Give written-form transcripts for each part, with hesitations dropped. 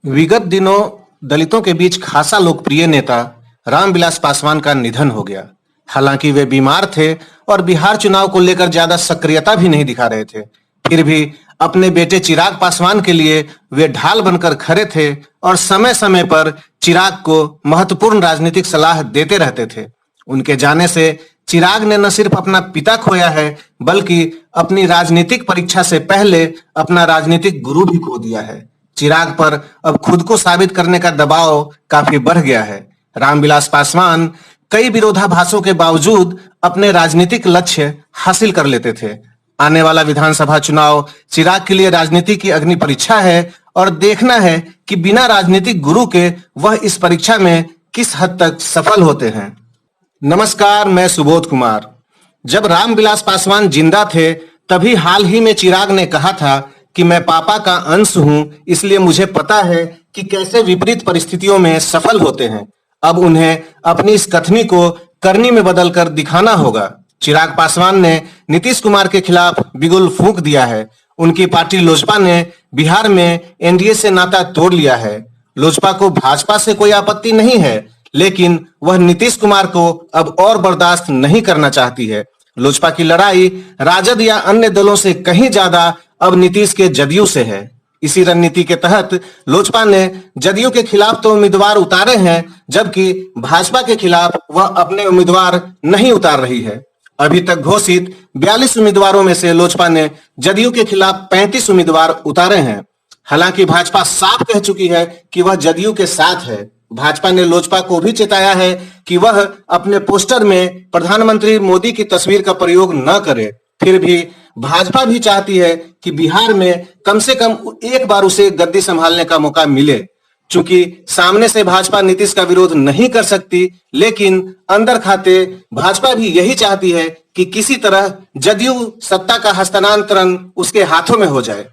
विगत दिनों दलितों के बीच खासा लोकप्रिय नेता रामविलास पासवान का निधन हो गया। हालांकि वे बीमार थे और बिहार चुनाव को लेकर ज्यादा सक्रियता भी नहीं दिखा रहे थे, फिर भी अपने बेटे चिराग पासवान के लिए वे ढाल बनकर खड़े थे और समय समय पर चिराग को महत्वपूर्ण राजनीतिक सलाह देते रहते थे। उनके जाने से चिराग ने न सिर्फ अपना पिता खोया है, बल्कि अपनी राजनीतिक परीक्षा से पहले अपना राजनीतिक गुरु भी खो दिया है। चिराग पर अब खुद को साबित करने का दबाव काफी बढ़ गया है। रामविलास पासवान कई विरोधाभासों के बावजूद अपने राजनीतिक लक्ष्य हासिल कर लेते थे। आने वाला विधानसभा चुनाव चिराग के लिए राजनीति की अग्नि परीक्षा है और देखना है कि बिना राजनीतिक गुरु के वह इस परीक्षा में किस हद तक सफल होते हैं। नमस्कार, मैं सुबोध कुमार। जब रामविलास पासवान जिंदा थे, तभी हाल ही में चिराग ने कहा था कि मैं पापा का अंश हूं, इसलिए मुझे पता है कि कैसे विपरीत परिस्थितियों में सफल होते हैं। अब उन्हें अपनी इस कथनी को करनी में बदलकर दिखाना होगा। चिराग पासवान ने नीतीश कुमार के खिलाफ बिगुल फूंक दिया है। उनकी पार्टी लोजपा ने बिहार में एनडीए से नाता तोड़ लिया है। लोजपा को भाजपा से कोई आपत्ति नहीं है, लेकिन वह नीतीश कुमार को अब और बर्दाश्त नहीं करना चाहती है। लोजपा की लड़ाई राजद या अन्य दलों से कहीं ज्यादा अब नीतीश के जदयू से है। इसी रणनीति के तहत लोजपा ने जदयू के खिलाफ तो उम्मीदवार उतारे हैं, जबकि भाजपा के खिलाफ वह अपने उम्मीदवार नहीं उतार रही है। अभी तक घोषित 42 उम्मीदवारों में से लोजपा ने जदयू के खिलाफ 35 उम्मीदवार उतारे हैं। हालांकि भाजपा साफ कह चुकी है कि वह जदयू के साथ है। भाजपा ने लोजपा को भी चेताया है कि वह अपने पोस्टर में प्रधानमंत्री मोदी की तस्वीर का प्रयोग न करे। फिर भी भाजपा भी चाहती है कि बिहार में कम से कम एक बार उसे गद्दी संभालने का मौका मिले। चूंकि सामने से भाजपा नीतीश का विरोध नहीं कर सकती, लेकिन अंदर खाते भाजपा भी यही चाहती है कि किसी तरह जदयू सत्ता का हस्तांतरण उसके हाथों में हो जाए।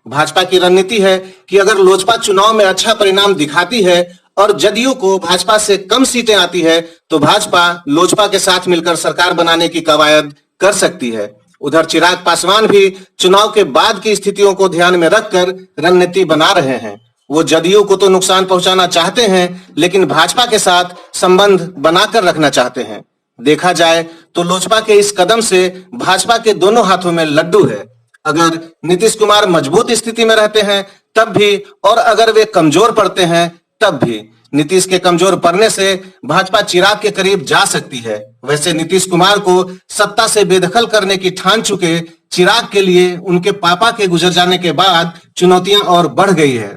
भाजपा की रणनीति है कि अगर लोजपा चुनाव में अच्छा परिणाम दिखाती है और जदयू को भाजपा से कम सीटें आती है, तो भाजपा लोजपा के साथ मिलकर सरकार बनाने की कवायद कर सकती है। उधर चिराग पासवान भी चुनाव के बाद की स्थितियों को ध्यान में रखकर रणनीति बना रहे हैं। वो जदयू को तो नुकसान पहुंचाना चाहते हैं, लेकिन भाजपा के साथ संबंध बनाकर रखना चाहते हैं। देखा जाए तो लोजपा के इस कदम से भाजपा के दोनों हाथों में लड्डू है। अगर नीतीश कुमार मजबूत स्थिति में रहते हैं तब भी, और अगर वे कमजोर पड़ते हैं तब भी। नीतीश के कमजोर पड़ने से भाजपा चिराग के करीब जा सकती है। वैसे नीतीश कुमार को सत्ता से बेदखल करने की ठान चुके चिराग के लिए उनके पापा के गुजर जाने के बाद चुनौतियां और बढ़ गई है।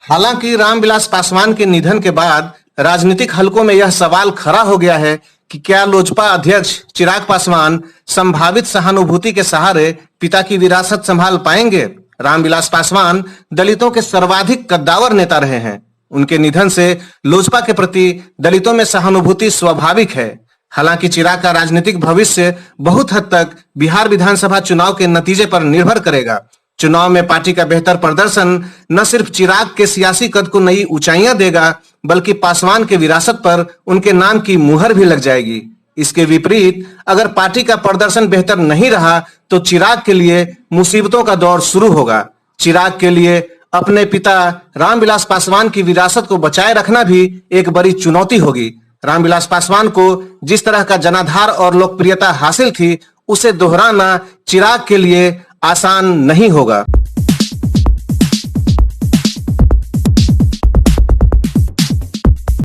हालांकि रामविलास पासवान के निधन के बाद राजनीतिक हलकों में यह सवाल खड़ा हो गया है कि क्या लोजपा अध्यक्ष चिराग पासवान संभावित सहानुभूति के सहारे पिता की विरासत संभाल पाएंगे। रामविलास पासवान दलितों के सर्वाधिक कद्दावर नेता रहे हैं। उनके निधन से लोजपा के प्रति दलितों में सहानुभूति स्वाभाविक है। हालांकि चिराग का राजनीतिक भविष्य बहुत हद तक बिहार विधानसभा चुनाव के नतीजे पर निर्भर करेगा। चुनाव में पार्टी का बेहतर प्रदर्शन न सिर्फ चिराग के सियासी कद को नई ऊंचाइयां देगा, बल्कि पासवान के विरासत पर उनके नाम की मुहर भी लग जाएगी। इसके विपरीत अगर पार्टी का प्रदर्शन बेहतर नहीं रहा, तो चिराग के लिए मुसीबतों का दौर शुरू होगा। चिराग के लिए अपने पिता रामविलास पासवान की विरासत को बचाए रखना भी एक बड़ी चुनौती होगी। रामविलास पासवान को जिस तरह का जनाधार और लोकप्रियता हासिल थी, उसे दोहराना चिराग के लिए आसान नहीं होगा।